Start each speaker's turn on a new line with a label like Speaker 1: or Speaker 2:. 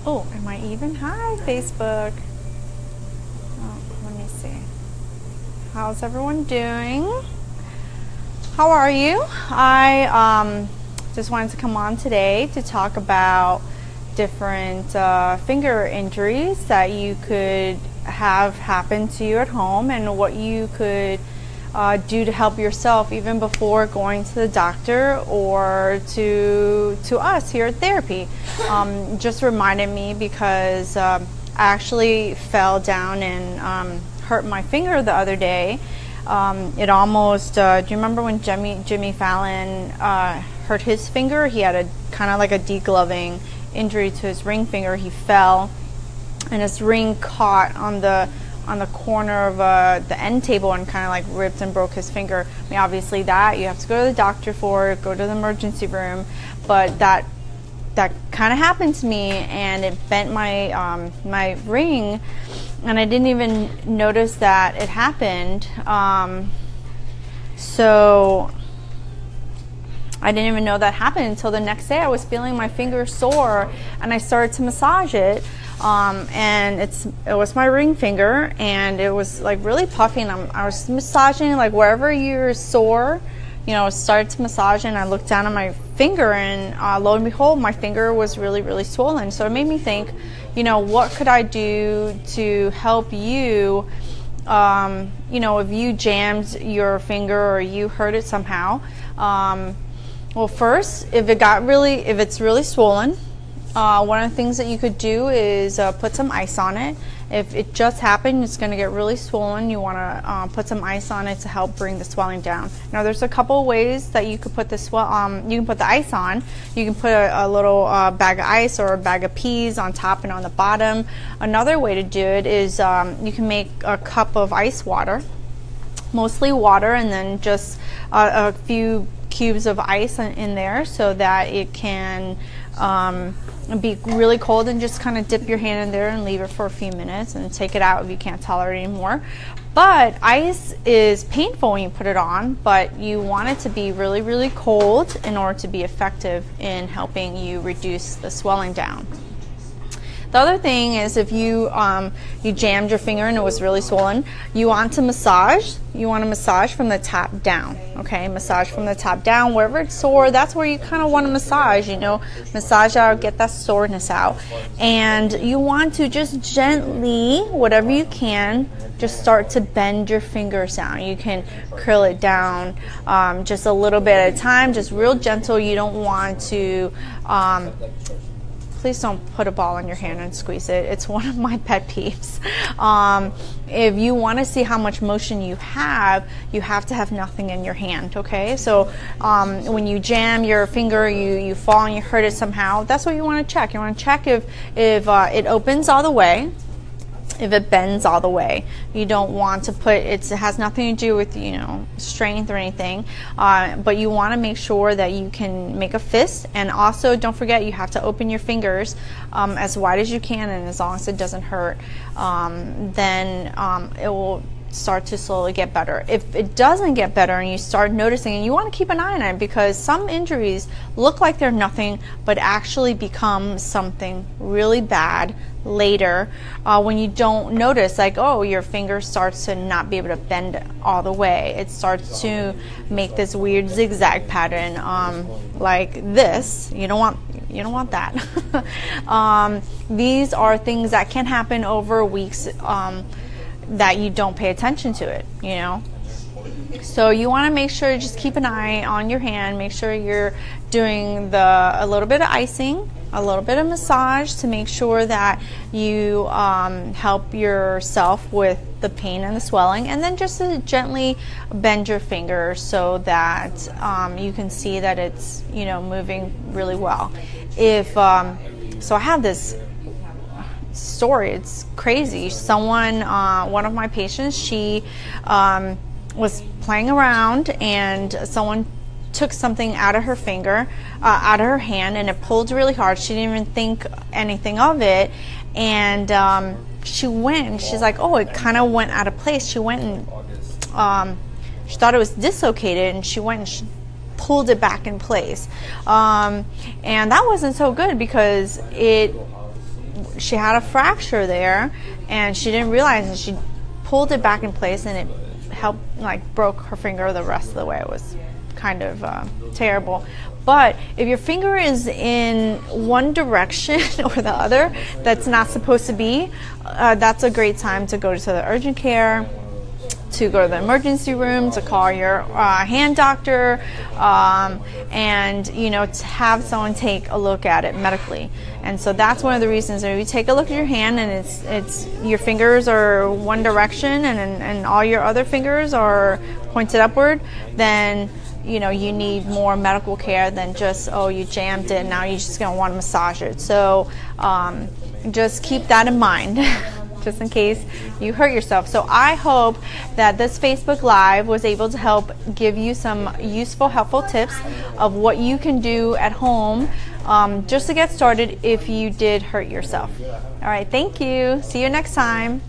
Speaker 1: Oh, am I even? Hi, Facebook. Oh, let me see. How's everyone doing? How are you? I just wanted to come on today to talk about different finger injuries that you could have happen to you at home and what you could do to help yourself even before going to the doctor or to us here at therapy. Just reminded me because I actually fell down and hurt my finger the other day. It almost, do you remember when Jimmy Fallon hurt his finger? He had a kind of like a degloving injury to his ring finger. He fell and his ring caught on the corner of the end table and kind of like ripped and broke his finger. I mean, obviously that you have to go to the doctor for, go to the emergency room, but that kind of happened to me and it bent my my ring and I didn't even notice that it happened. So I didn't even know that happened until the next day. I was feeling my finger sore and I started to massage it. And it was my ring finger and it was like really puffy and I was massaging like wherever you're sore, you know, started to massage and I looked down at my finger and lo and behold, my finger was really, really swollen. So it made me think, you know, what could I do to help you, you know, if you jammed your finger or you hurt it somehow. Well, first, if it's really swollen, one of the things that you could do is put some ice on it. If it just happened, it's going to get really swollen. You want to put some ice on it to help bring the swelling down. Now, there's a couple of ways that you could put the you can put the ice on. You can put a little bag of ice or a bag of peas on top and on the bottom. Another way to do it is you can make a cup of ice water, mostly water, and then just a few cubes of ice in there so that it can be really cold, and just kind of dip your hand in there and leave it for a few minutes and take it out if you can't tolerate it anymore. But ice is painful when you put it on, but you want it to be really, really cold in order to be effective in helping you reduce the swelling down. The other thing is if you jammed your finger and it was really swollen, you want to massage. You want to massage from the top down, okay? Massage from the top down. Wherever it's sore, that's where you kind of want to massage, you know, massage out, get that soreness out. And you want to just gently, whatever you can, just start to bend your fingers down. You can curl it down just a little bit at a time, just real gentle. You don't want to... please don't put a ball in your hand and squeeze it. It's one of my pet peeves. If you want to see how much motion you have to have nothing in your hand, okay? So when you jam your finger, you fall and you hurt it somehow, that's what you want to check. You want to check if it opens all the way, if it bends all the way. You don't want to put, it has nothing to do with, you know, strength or anything, but you want to make sure that you can make a fist. And also don't forget, you have to open your fingers as wide as you can, and as long as it doesn't hurt, then it will start to slowly get better. If it doesn't get better and you start noticing, and you want to keep an eye on it, because some injuries look like they're nothing but actually become something really bad later when you don't notice, like, oh, your finger starts to not be able to bend all the way. It starts to make this weird zigzag pattern like this. You don't want that. These are things that can happen over weeks that you don't pay attention to it, you know. So you want to make sure you just keep an eye on your hand. Make sure you're doing a little bit of icing, a little bit of massage to make sure that you help yourself with the pain and the swelling, and then just to gently bend your finger so that you can see that it's, you know, moving really well. If so, I have this story. It's crazy. Someone, one of my patients, she was playing around and someone took something out of her finger, out of her hand, and it pulled really hard. She didn't even think anything of it, and she went and she's like, oh, it kind of went out of place. She went and she thought it was dislocated, and she went and she pulled it back in place. And that wasn't so good because she had a fracture there and she didn't realize it. She pulled it back in place and it helped, like, broke her finger the rest of the way. It was kind of terrible. But if your finger is in one direction or the other that's not supposed to be, that's a great time to go to the urgent care, to go to the emergency room, to call your hand doctor, and to have someone take a look at it medically. And so that's one of the reasons. If you take a look at your hand and it's your fingers are one direction and all your other fingers are pointed upward, then you need more medical care than just, oh, you jammed it, now you're just going to want to massage it. So just keep that in mind just in case you hurt yourself. So I hope that this Facebook Live was able to help give you some useful, helpful tips of what you can do at home just to get started if you did hurt yourself. All right, thank you. See you next time.